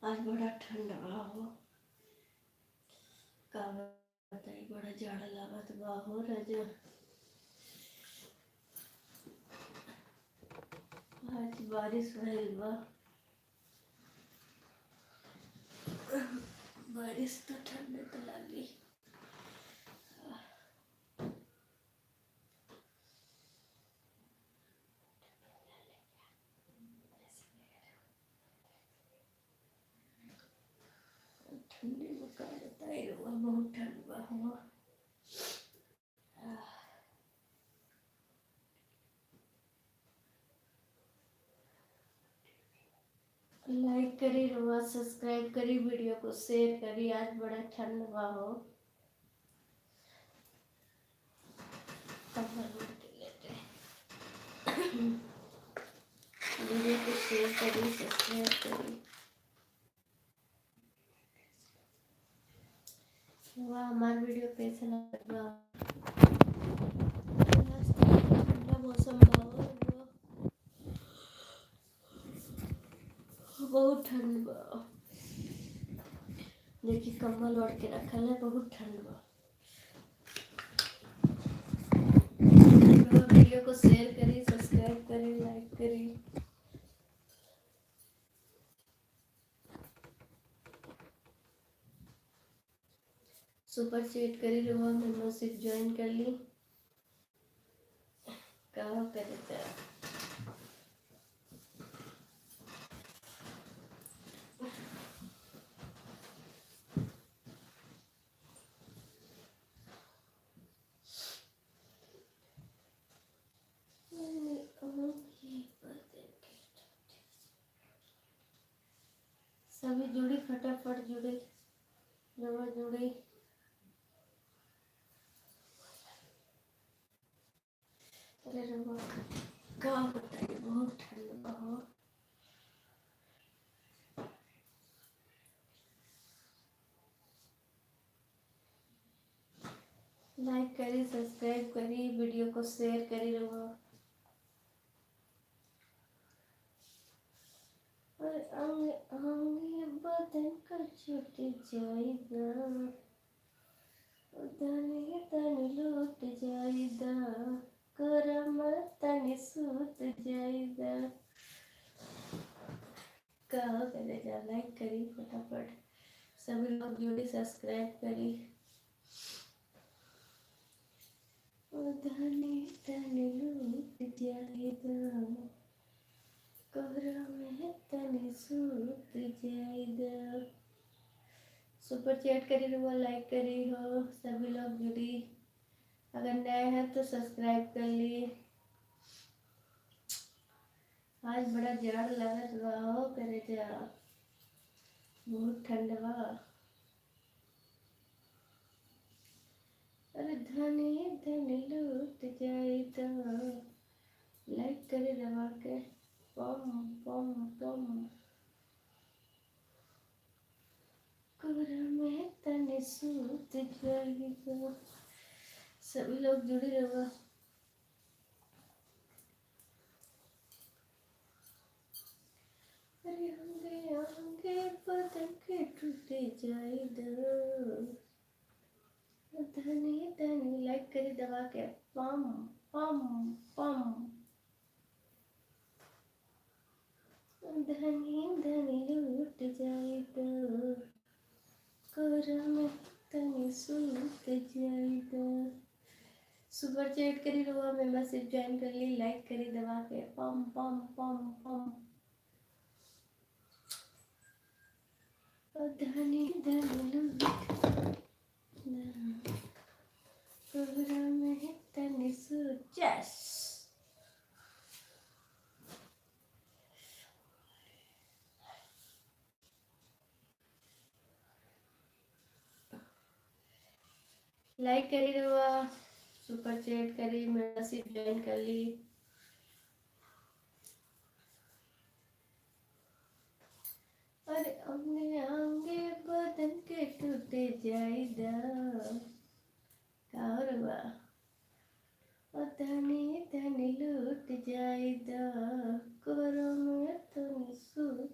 आज बड़ा ठंडा हो का बताई, बड़ा जाड़ा लागत बा हो रज। आज बारिश भइल बा। बारिश तो ठंडे तो लागी। ठंडी में का बताई, बहुत ठंड बा हो। लाइक करी रुआ, सब्सक्राइब करी, वीडियो को शेयर करी। आज बड़ा ठंड बा हो। वीडियो को शेयर करी, सब्सक्राइब करी। वाह, हमारा वीडियो कैसा लगा? ठंडा मौसम बा हो। बहुत ठंड बा। देखिए कंबल ओढ़ के रखल है, बहुत ठंड बा। वीडियो को शेयर करी, सब्सक्राइब करी, लाइक करी। सुपर चैट करी रुआ, मेंबरशिप ज्वाइन कर ली। का करे था सभी जुड़ी, फटाफट जुड़े, रुआ जुड़ी। अरे रुआ का बताइए, बहुत ठंड बा हो। लाइक करी, सब्सक्राइब करी, वीडियो को शेयर करी रुआ। और आंगे आंगे बदन का छूट जाएगा, तनी तनी लूट जाएगा, करम तनी सूत जाएगा। का करे जा, लाइक करी फटाफट। सभी लोग जुड़े, सब्सक्राइब करी। धनी तनी लूट जाएगा, करम तनी सूत जाएगा। सुपर चैट करी रुआ, लाइक करी हो, सभी लोग जुड़ी। अगर नए हैं तो सब्सक्राइब कर ली। आज बड़ा जाड़ लागत बा हो करे जा, बहुत ठंड बा। अरे धनी धनी लूट जाए तो लाइक करे दबा के। पम पम पम कोहरा में तने सूत जाएगा। सभी लोग जुड़े रहो। अरे आंगे आंगे बदन के टूटे जाए दो, धनी धनी लाइक करे दबा के। पम पम पम धनी धनी लूट जाए तो कोहरा में तने सूत जाए दो। सुपर चैट करी रुआ, मेंबरशिप ज्वाइन कर ली। लाइक करी दबा के। पम पम पम पम धनी धनी लूट कोहरा में तने सूत। यस, लाइक करी रुआ, सुपर चैट करी, मेंबरशिप ज्वाइन कर ली। अरे आंगे आंगे बदन के टूटे जाएगा, का रुआ धनी धनी लूट जाएगा, कोहरा में तने सूत